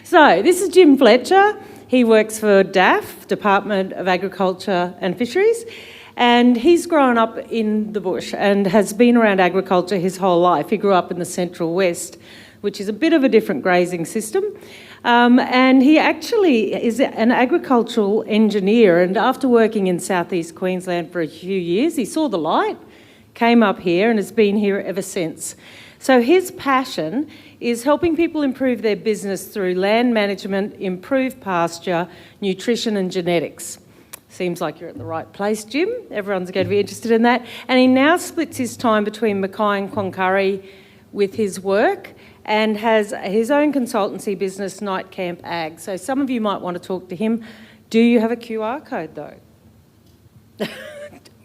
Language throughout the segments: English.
So this is Jim Fletcher. He works for DAF, Department of Agriculture and Fisheries, and he's grown up in the bush and has been around agriculture his whole life. He grew up in the Central West, which is a bit of a different grazing system. And he actually is an agricultural engineer, and after working in southeast Queensland for a few years, he saw the light, came up here and has been here ever since. So his passion is helping people improve their business through land management, improved pasture, nutrition and genetics. Seems like you're at the right place, Jim. Everyone's going to be interested in that. And he now splits his time between Mackay and Cloncurry with his work and has his own consultancy business, Night Camp Ag. So some of you might want to talk to him. Do you have a QR code though?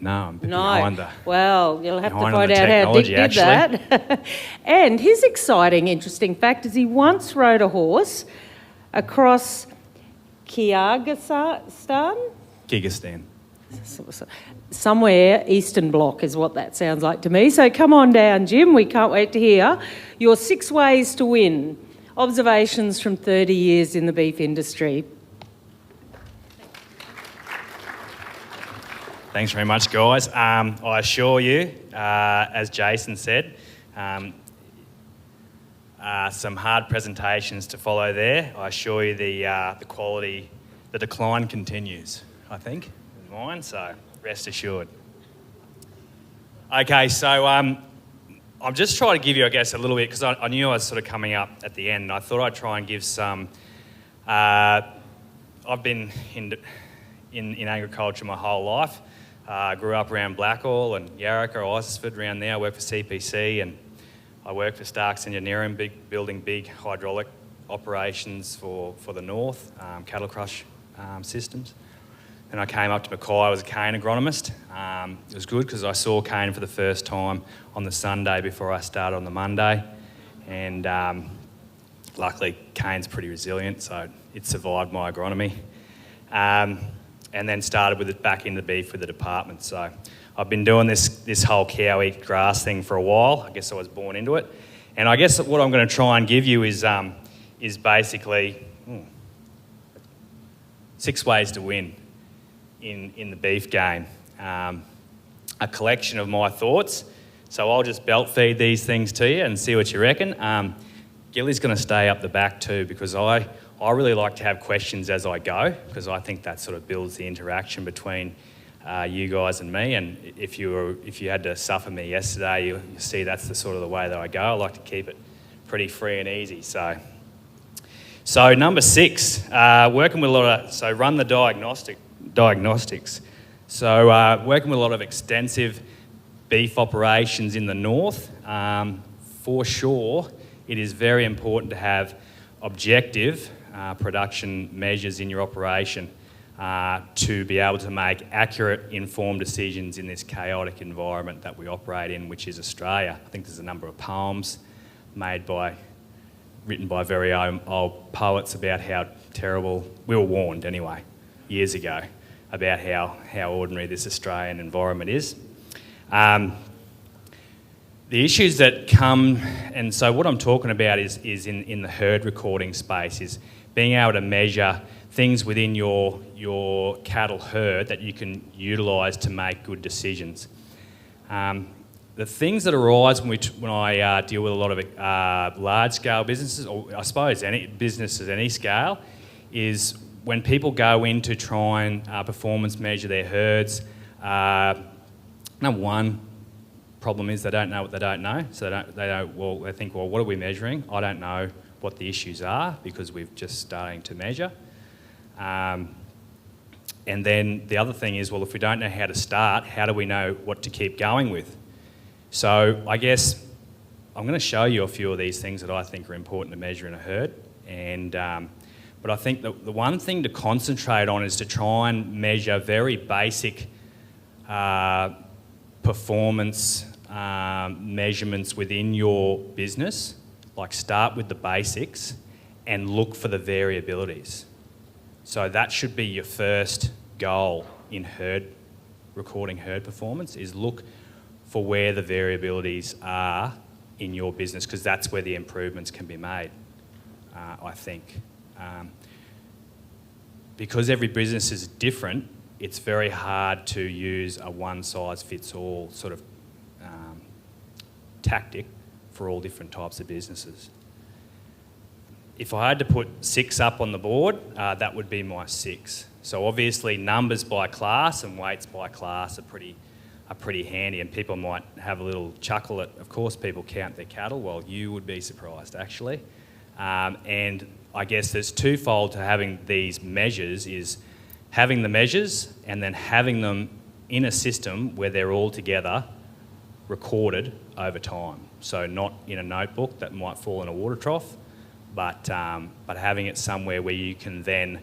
No, I'm a bit behind the... Well, you'll have to find out how Dick did that. And his exciting, interesting fact is he once rode a horse across Kyrgyzstan? Somewhere Eastern Bloc is what that sounds like to me. So come on down, Jim. We can't wait to hear your 6 ways to win. Observations from 30 years in the beef industry. Thanks very much, guys. I assure you, as Jason said, some hard presentations to follow there. I assure you the quality, the decline continues, I think, in mine, so rest assured. Okay, so I'm just trying to give you, I guess, a little bit, because I knew I was sort of coming up at the end, and I thought I'd try and give some... I've been in agriculture my whole life. Grew up around Blackall and Yarraka, Isisford, around there. I worked for CPC and I worked for Starks Engineering, building big hydraulic operations for the north, cattle crush systems. And I came up to Mackay, I was a cane agronomist. It was good because I saw cane for the first time on the Sunday before I started on the Monday. And luckily, cane's pretty resilient, so it survived my agronomy. And then started with it back into beef with the department. So I've been doing this whole cow eat grass thing for a while. I guess I was born into it. And I guess what I'm going to try and give you is basically 6 ways to win in the beef game. A collection of my thoughts. So I'll just belt feed these things to you and see what you reckon. Gilly's going to stay up the back too, because I really like to have questions as I go, because I think that sort of builds the interaction between you guys and me. And if you had to suffer me yesterday, you see that's the sort of the way that I go. I like to keep it pretty free and easy. So number 6, working with a lot of, so run the diagnostics. So working with a lot of extensive beef operations in the north, for sure, it is very important to have objective production measures in your operation to be able to make accurate, informed decisions in this chaotic environment that we operate in, which is Australia. I think there's a number of poems written by very old poets about how terrible, we were warned anyway, years ago, about how ordinary this Australian environment is. The issues that come, and so what I'm talking about is in the herd recording space, is being able to measure things within your cattle herd that you can utilise to make good decisions. The things that arise when I deal with a lot of large-scale businesses, or I suppose any businesses any scale, is when people go in to try and performance measure their herds. Number one problem is they don't know what they don't know. So they think, well, what are we measuring? I don't know what the issues are because we've just starting to measure. And then the other thing is, well, if we don't know how to start, how do we know what to keep going with? So I guess I'm going to show you a few of these things that I think are important to measure in a herd. But I think the one thing to concentrate on is to try and measure very basic performance measurements within your business. Like start with the basics and look for the variabilities. So that should be your first goal in recording herd performance, is look for where the variabilities are in your business, because that's where the improvements can be made, I think. Because every business is different, it's very hard to use a one-size-fits-all sort of tactic for all different types of businesses. If I had to put 6 up on the board, that would be my 6. So obviously numbers by class and weights by class are pretty handy, and people might have a little chuckle at, of course, people count their cattle. Well, you would be surprised, actually. And I guess there's twofold to having these measures, is having the measures and then having them in a system where they're all together recorded over time. So not in a notebook that might fall in a water trough, but having it somewhere where you can then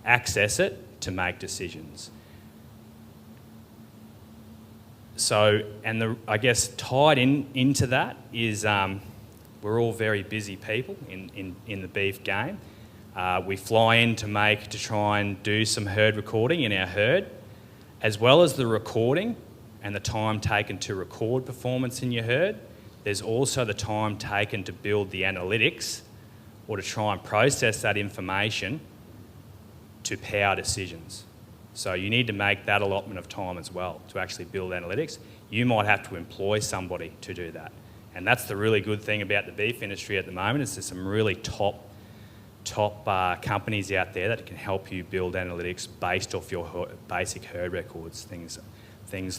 access it to make decisions. So, and I guess tied into that is we're all very busy people in the beef game. We fly in to try and do some herd recording in our herd, as well as the recording and the time taken to record performance in your herd. There's also the time taken to build the analytics or to try and process that information to power decisions. So you need to make that allotment of time as well to actually build analytics. You might have to employ somebody to do that. And that's the really good thing about the beef industry at the moment, is there's some really top companies out there that can help you build analytics based off your basic herd records. Things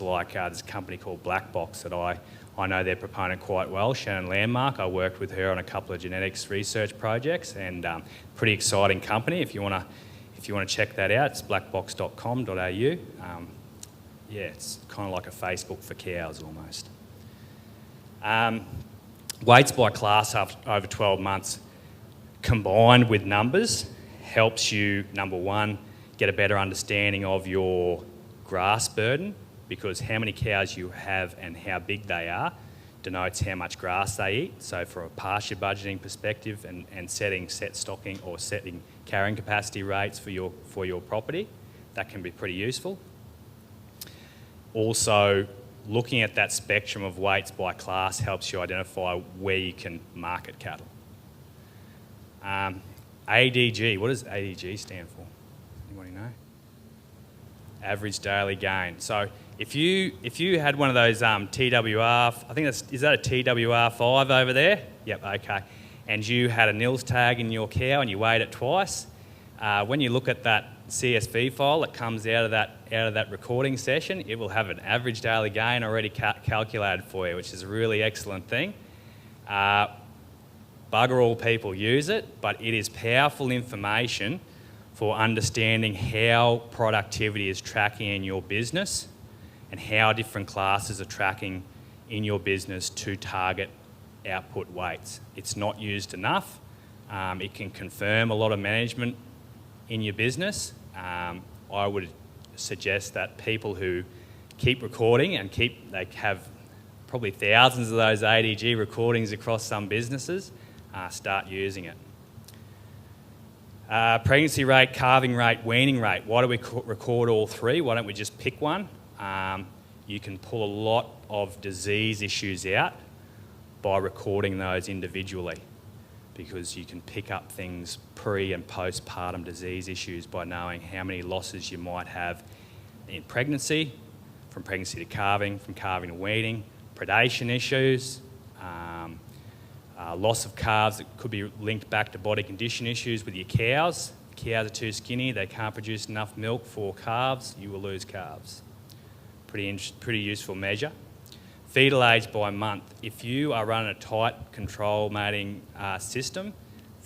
like there's a company called Black Box that I know their proponent quite well, Shannon Landmark. I worked with her on a couple of genetics research projects, and pretty exciting company. If you want to check that out, it's blackbox.com.au. Yeah, it's kind of like a Facebook for cows almost. Weights by class over 12 months combined with numbers helps you, number one, get a better understanding of your grass burden, because how many cows you have and how big they are denotes how much grass they eat. So for a pasture budgeting perspective and setting carrying capacity rates for your property, that can be pretty useful. Also, looking at that spectrum of weights by class helps you identify where you can market cattle. ADG, what does ADG stand for? Anybody know? Average daily gain. So if you had one of those TWR, I think is that a TWR5 over there? Yep, okay. And you had a nils tag in your cow and you weighed it twice, when you look at that CSV file that comes out of that recording session, it will have an average daily gain already calculated for you, which is a really excellent thing. Bugger all people use it, but it is powerful information for understanding how productivity is tracking in your business and how different classes are tracking in your business to target output weights. It's not used enough. It can confirm a lot of management in your business. I would suggest that people who keep recording and they have probably thousands of those ADG recordings across some businesses, start using it. Pregnancy rate, calving rate, weaning rate. Why do we record all three? Why don't we just pick one? You can pull a lot of disease issues out by recording those individually, because you can pick up things pre and postpartum disease issues by knowing how many losses you might have in pregnancy, from pregnancy to calving, from calving to weaning, predation issues, loss of calves that could be linked back to body condition issues with your cows. Cows are too skinny, they can't produce enough milk for calves, you will lose calves. Pretty useful measure. Fetal age by month. If you are running a tight control mating system,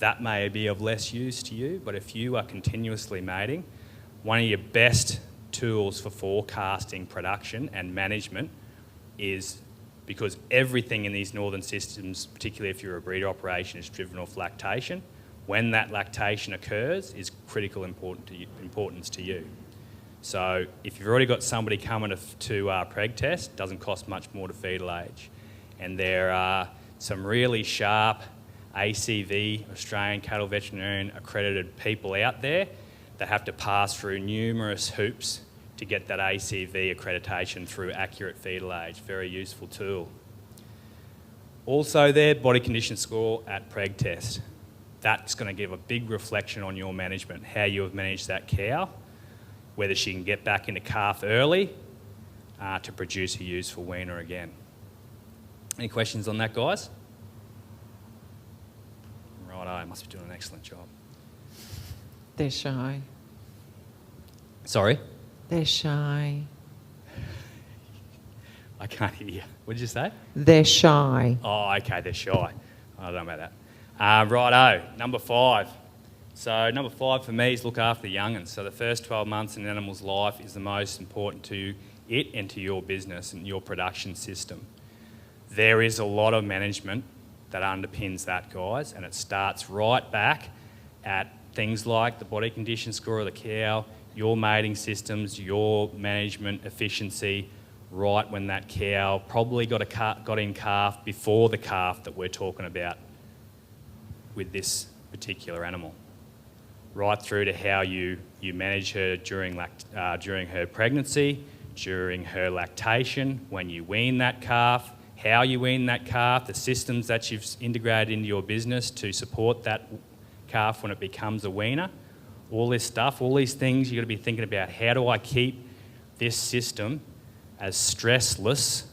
that may be of less use to you, but if you are continuously mating, one of your best tools for forecasting production and management is, because everything in these northern systems, particularly if you're a breeder operation, is driven off lactation. When that lactation occurs is critical importance to you. So if you've already got somebody coming to preg test, it doesn't cost much more to fetal age. And there are some really sharp ACV, Australian Cattle Veterinarian accredited people out there that have to pass through numerous hoops to get that ACV accreditation through accurate fetal age. Very useful tool. Also there, body condition score at preg test. that's going to give a big reflection on your management, how you have managed that cow, whether she can get back into calf early to produce a useful weaner again. Any questions on that, guys? Righto, I must be doing an excellent job. They're shy. Sorry? They're shy. I can't hear you. What did you say? They're shy. Oh, okay, they're shy. I don't know about that. Righto, number 5. So number 5 for me is look after the young'uns. So the first 12 months in an animal's life is the most important to it and to your business and your production system. There is a lot of management that underpins that, guys, and it starts right back at things like the body condition score of the cow, your mating systems, your management efficiency, right when that cow probably got in calf before the calf that we're talking about with this particular animal, right through to how you manage her during her pregnancy, during her lactation, when you wean that calf, how you wean that calf, the systems that you've integrated into your business to support that calf when it becomes a weaner. All this stuff, all these things you've got to be thinking about. How do I keep this system as stressless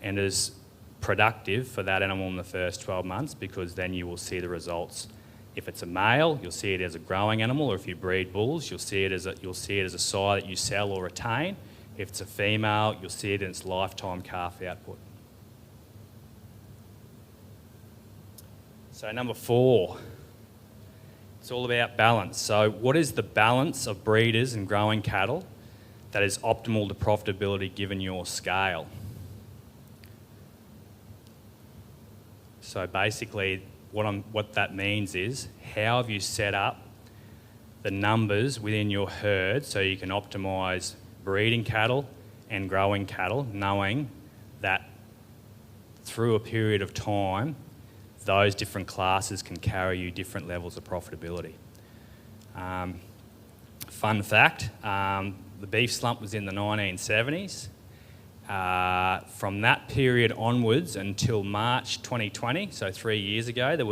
and as productive for that animal in the first 12 months? Because then you will see the results. If it's a male, you'll see it as a growing animal, or if you breed bulls, you'll see it as a sire that you sell or retain. If it's a female, you'll see it in its lifetime calf output. So number 4, it's all about balance. So what is the balance of breeders and growing cattle that is optimal to profitability given your scale? So basically what that means is, how have you set up the numbers within your herd so you can optimise breeding cattle and growing cattle, knowing that through a period of time those different classes can carry you different levels of profitability. Fun fact, the beef slump was in the 1970s. From that period onwards until March 2020, so 3 years ago, there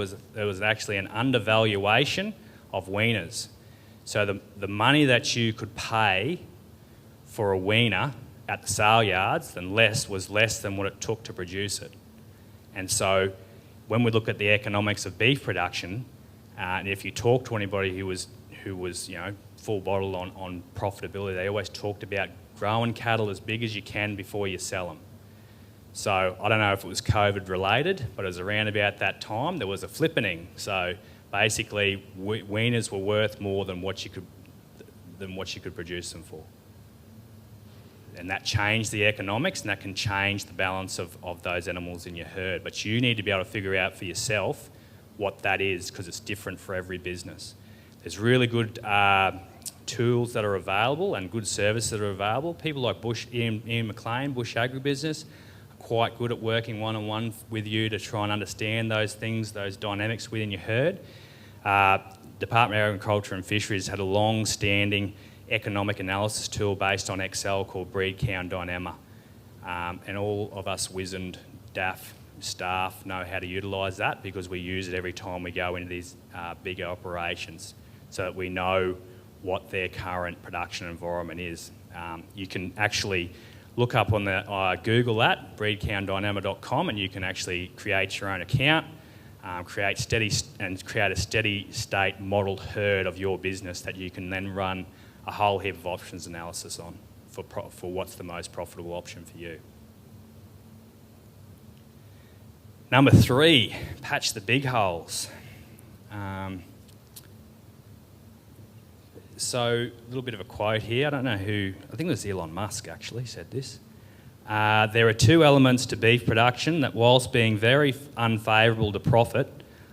was actually an undervaluation of weaners. So the money that you could pay for a weaner at the sale yards was less than what it took to produce it. And so when we look at the economics of beef production, and if you talk to anybody who was full bottle on profitability, they always talked about growing cattle as big as you can before you sell them. So I don't know if it was COVID related, but it was around about that time there was a flippening. So basically, weaners were worth more than what you could produce them for. And that changed the economics, and that can change the balance of those animals in your herd. But you need to be able to figure out for yourself what that is, because it's different for every business. There's really good tools that are available and good services that are available. People like Ian McLean, Bush Agribusiness, are quite good at working one-on-one with you to try and understand those things, those dynamics within your herd. Department of Agriculture and Fisheries had a long-standing economic analysis tool based on Excel called Breed Cow Dynama. And all of us wizened DAF staff know how to utilise that, because we use it every time we go into these bigger operations, so that we know what their current production environment is. You can actually look up on the Google that, breedcowdynama.com, and you can actually create your own account, create a steady state modelled herd of your business that you can then run a whole heap of options analysis on for what's the most profitable option for you. Number 3, patch the big holes. So a little bit of a quote here. I don't know who, I think it was Elon Musk actually said this. There are 2 elements to beef production that, whilst being very unfavourable to profit,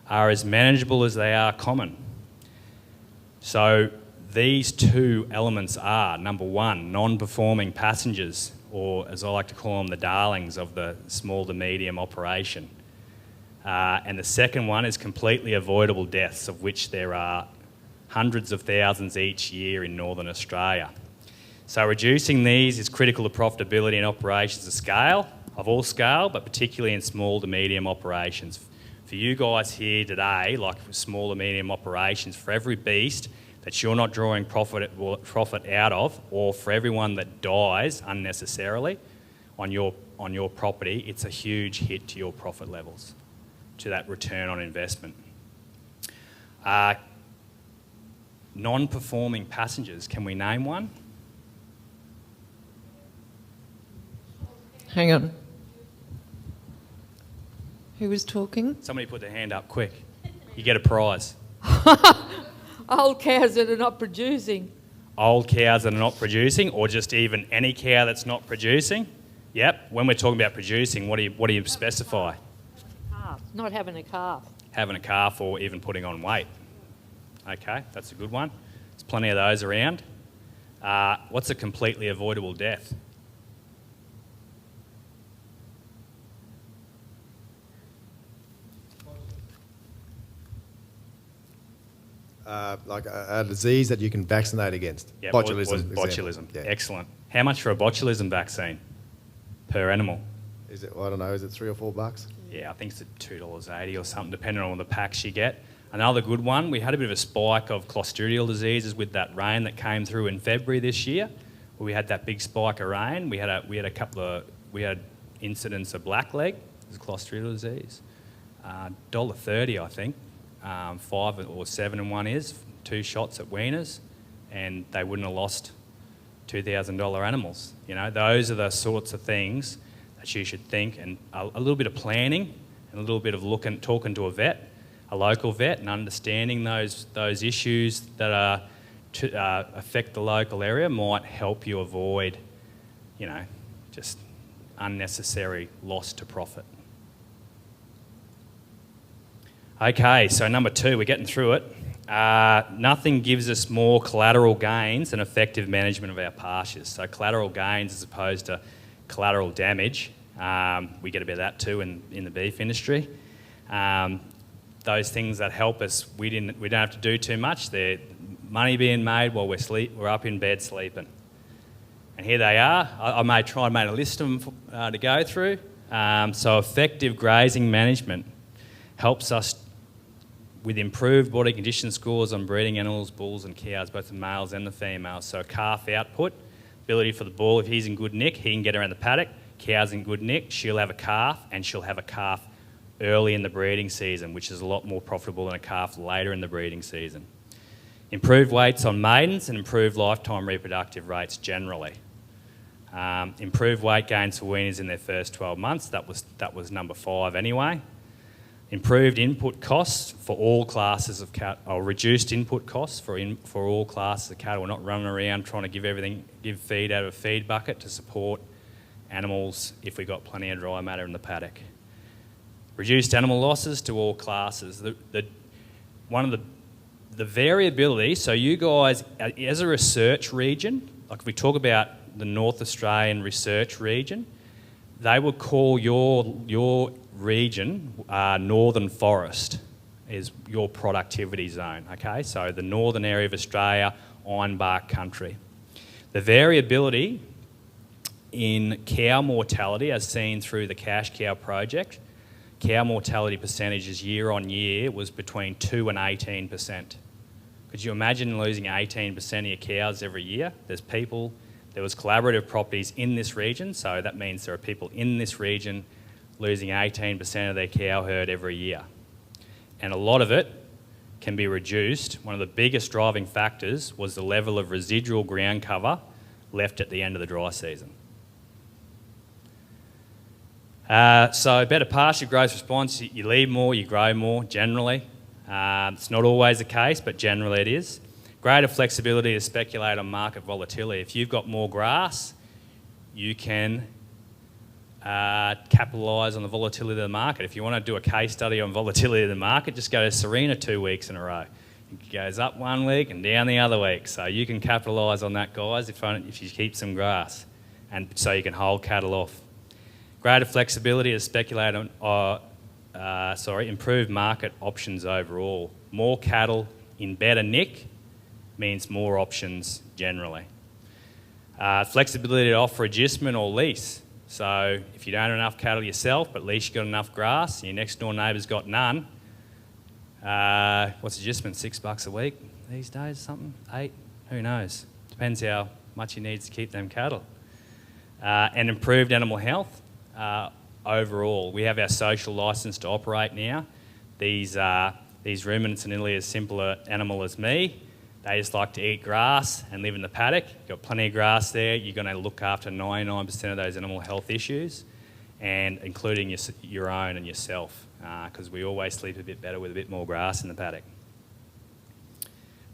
are as manageable as they are common. So these 2 elements are, number 1, non-performing passengers, or as I like to call them, the darlings of the small to medium operation. And the second one is completely avoidable deaths, of which there are hundreds of thousands each year in Northern Australia. So reducing these is critical to profitability in operations of all scale, but particularly in small to medium operations. For you guys here today, like for small and medium operations, for every beast that you're not drawing profit out of, or for everyone that dies unnecessarily on your property, it's a huge hit to your profit levels, to that return on investment. Non-performing passengers, can we name one? Hang on. Who was talking? Somebody put their hand up quick. You get a prize. Old cows that are not producing. Old cows that are not producing, or just even any cow that's not producing? Yep. When we're talking about producing, what do you specify? Not having a calf. Having a calf, or even putting on weight. Okay, that's a good one. There's plenty of those around. What's a completely avoidable death? Like a disease that you can vaccinate against. Yep, Botulism. botulism. Yeah. Excellent. How much for a botulism vaccine per animal? Is it? I don't know. Is it $3 or $4? Yeah, I think it's at $2.80 or something, depending on the packs you get. Another good one, we had a bit of a spike of clostridial diseases with that rain that came through in February this year. We had that big spike of rain. We had incidents of blackleg, it's a clostridial disease. $1.30, I think. 5 or 7 in one is 2 shots at weaners, and they wouldn't have lost $2,000 animals. You know, those are the sorts of things that you should think, and a little bit of planning and a little bit of talking to a local vet, and understanding those issues that affect the local area might help you avoid, you know, just unnecessary loss to profit. Okay, so number 2, we're getting through it. Nothing gives us more collateral gains than effective management of our pastures. So collateral gains as opposed to collateral damage. We get a bit of that too in the beef industry. Those things that help us, we don't have to do too much. They're money being made while we're up in bed sleeping. And here they are. I may try and make a list of them to go through. So effective grazing management helps us with improved body condition scores on breeding animals, bulls and cows, both the males and the females. So calf output, ability for the bull, if he's in good nick, he can get around the paddock. Cow's in good nick, she'll have a calf, and she'll have a calf early in the breeding season, which is a lot more profitable than a calf later in the breeding season. Improved weights on maidens and improved lifetime reproductive rates generally. Improved weight gains for weaners in their first 12 months, that was number 5 anyway. Improved input costs for all classes of cattle, or reduced input costs for all classes of cattle. We're not running around trying to give feed out of a feed bucket to support animals if we've got plenty of dry matter in the paddock. Reduced animal losses to all classes. One of the variability, so you guys, as a research region, like if we talk about the North Australian research region, they would call your region Northern Forest is your productivity zone, okay? So the northern area of Australia, ironbark country. The variability in cow mortality, as seen through the cash cow project, cow mortality percentages year on year was between 2 and 18%. Could you imagine losing 18% of your cows every year? There was collaborative properties in this region, so that means there are people in this region losing 18% of their cow herd every year. And a lot of it can be reduced. One of the biggest driving factors was the level of residual ground cover left at the end of the dry season. So better pasture growth response, you leave more, you grow more generally. It's not always the case, but generally it is. Greater flexibility to speculate on market volatility. If you've got more grass, you can capitalise on the volatility of the market. If you want to do a case study on volatility of the market, just go to Serena 2 weeks in a row. It goes up one week and down the other week. So you can capitalise on that, guys, if you keep some grass, and so you can hold cattle off. Greater flexibility to speculate on, improved market options overall. More cattle in better nick means more options generally. Flexibility to offer agistment or lease. So if you don't have enough cattle yourself, but at least you've got enough grass, and your next door neighbour's got none, what's the adjustment, $6 a week these days or something? 8? Who knows? Depends how much he needs to keep them cattle. And improved animal health overall. We have our social licence to operate now. These ruminants are nearly as simple an animal as me. They just like to eat grass and live in the paddock. You've got plenty of grass there. You're going to look after 99% of those animal health issues, and including your own and yourself, because we always sleep a bit better with a bit more grass in the paddock.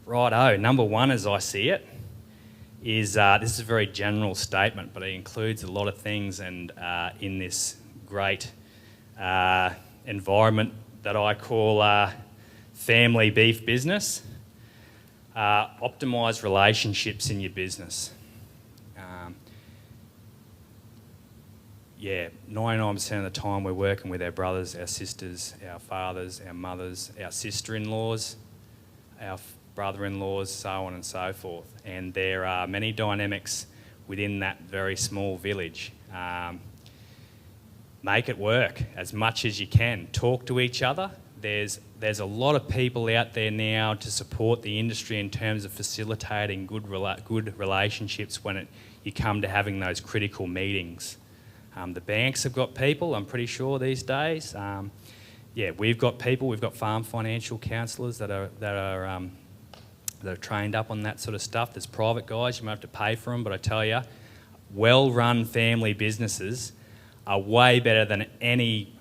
Righto, number one as I see it is, this is a very general statement, but it includes a lot of things, and in this great environment that I call family beef business, optimise relationships in your business. 99% of the time we're working with our brothers, our sisters, our fathers, our mothers, our sister-in-laws, our brother-in-laws, so on and so forth. And there are many dynamics within that very small village. Make it work as much as you can. Talk to each other. There's a lot of people out there now to support the industry in terms of facilitating good relationships when you come to having those critical meetings. The banks have got people, I'm pretty sure, these days. We've got people. We've got farm financial counsellors that are trained up on that sort of stuff. There's private guys, you might have to pay for them, but I tell you, well-run family businesses are way better than any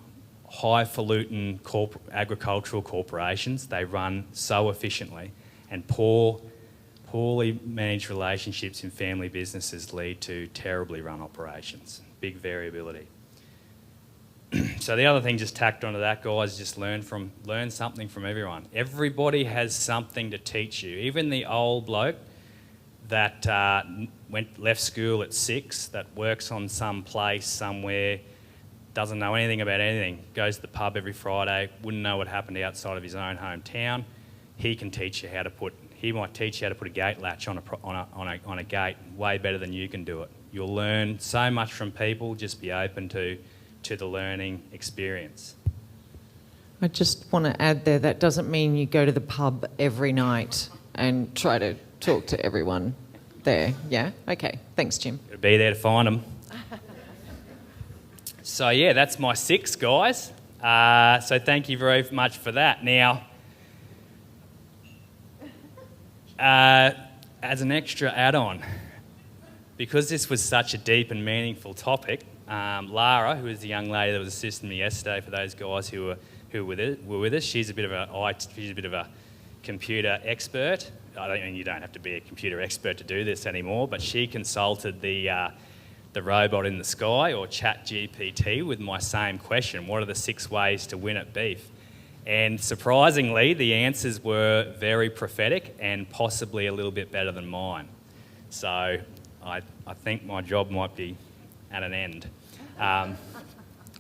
highfalutin agricultural corporations. They run so efficiently, and poorly managed relationships in family businesses lead to terribly run operations. Big variability. So the other thing just tacked onto that, guys, is just learn something from everyone. Everybody has something to teach you. Even the old bloke that left school at 6, that works on some place somewhere, doesn't know anything about anything, goes to the pub every Friday, wouldn't know what happened outside of his own hometown. He might teach you how to put a gate latch on a gate way better than you can do it. You'll learn so much from people. Just be open to the learning experience. I just want to add there, that doesn't mean you go to the pub every night and try to talk to everyone there. Yeah? Okay. Thanks, Jim. Gotta be there to find them. So yeah, that's my 6, guys. So thank you very much for that. Now, as an extra add-on, because this was such a deep and meaningful topic, Lara, who was the young lady that was assisting me yesterday, for those guys who were with us, she's a bit of a computer expert. I don't mean you don't have to be a computer expert to do this anymore, but she consulted the robot in the sky, or ChatGPT, with my same question: what are the 6 ways to win at beef? And surprisingly, the answers were very prophetic and possibly a little bit better than mine. So I think my job might be at an end.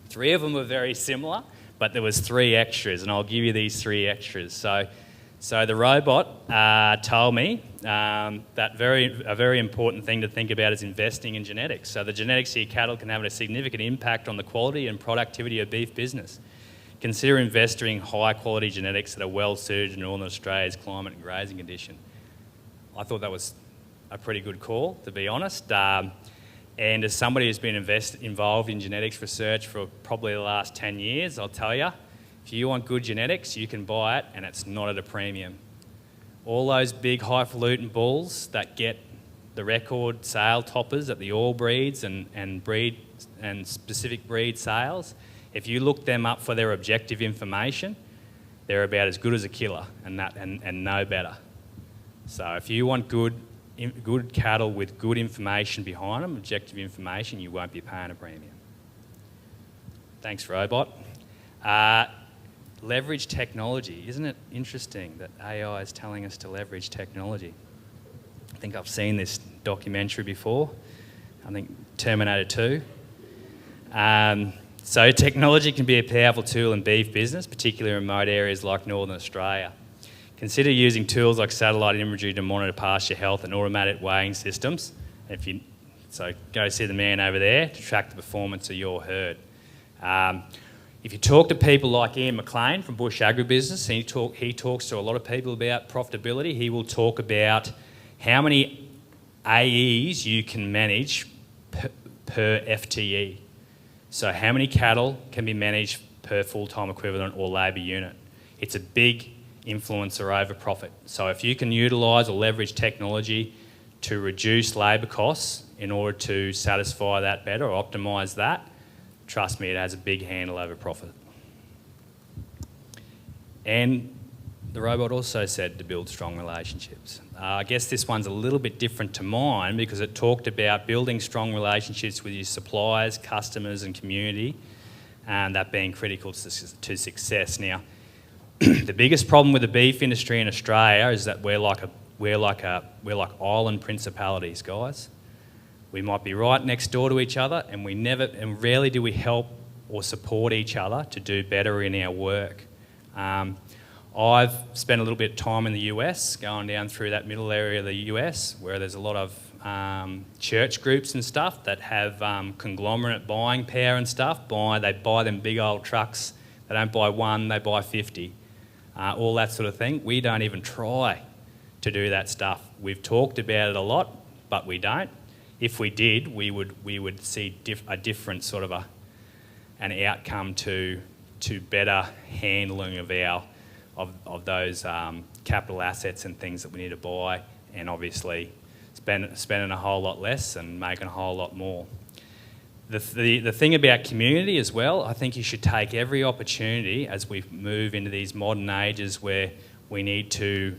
3 of them were very similar, but there was 3 extras, and I'll give you these 3 extras. So the robot told me that a very important thing to think about is investing in genetics. So the genetics of your cattle can have a significant impact on the quality and productivity of beef business. Consider investing in high-quality genetics that are well-suited to Northern Australia's climate and grazing condition. I thought that was a pretty good call, to be honest. And as somebody who's been involved in genetics research for probably the last 10 years, I'll tell you, if you want good genetics, you can buy it, and it's not at a premium. All those big highfalutin bulls that get the record sale toppers at the all breeds and specific breed sales, if you look them up for their objective information, they're about as good as a killer, and no better. So if you want good cattle with good information behind them, objective information, you won't be paying a premium. Thanks, robot. Leverage technology. Isn't it interesting that AI is telling us to leverage technology? I think I've seen this documentary before. I think Terminator 2. So technology can be a powerful tool in beef business, particularly in remote areas like Northern Australia. Consider using tools like satellite imagery to monitor pasture health and automated weighing systems. If you So go see the man over there to track the performance of your herd. If you talk to people like Ian McLean from Bush Agribusiness, and he talks to a lot of people about profitability, he will talk about how many AEs you can manage per FTE. So how many cattle can be managed per full-time equivalent or labour unit. It's a big influencer over profit. So if you can utilise or leverage technology to reduce labour costs in order to satisfy that better or optimise that, trust me, it has a big handle over profit. And the robot also said to build strong relationships. I guess this one's a little bit different to mine because it talked about building strong relationships with your suppliers, customers and community, and that being critical to success. Now, the biggest problem with the beef industry in Australia is that we're like island principalities, guys. We might be right next door to each other, and rarely do we help or support each other to do better in our work. I've spent a little bit of time in the US, going down through that middle area of the US, where there's a lot of church groups and stuff that have conglomerate buying power and stuff. They buy them big old trucks. They don't buy one, they buy 50. All that sort of thing. We don't even try to do that stuff. We've talked about it a lot, but we don't. If we did, we would see a different sort of an outcome to better handling of those capital assets and things that we need to buy, and obviously spending a whole lot less and making a whole lot more. The thing about community as well, I think you should take every opportunity as we move into these modern ages where we need to,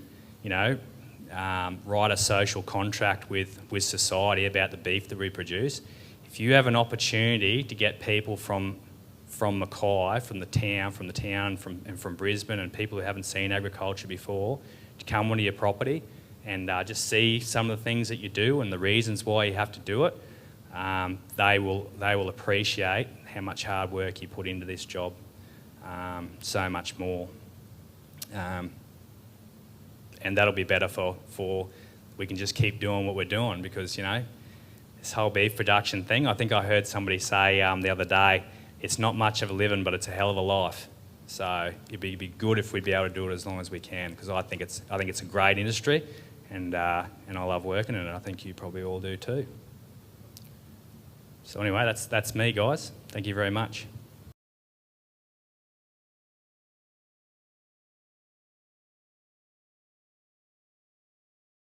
write a social contract with society about the beef that we produce. If you have an opportunity to get people from Mackay, from the town, from Brisbane, and people who haven't seen agriculture before, to come onto your property and just see some of the things that you do and the reasons why you have to do it, they will appreciate how much hard work you put into this job, so much more. And that'll be better for we can just keep doing what we're doing, because this whole beef production thing, I think I heard somebody say the other day, it's not much of a living, but it's a hell of a life. So it'd be good if we'd be able to do it as long as we can, because I think it's a great industry, and I love working in it. I think you probably all do too. So anyway, that's me, guys. Thank you very much.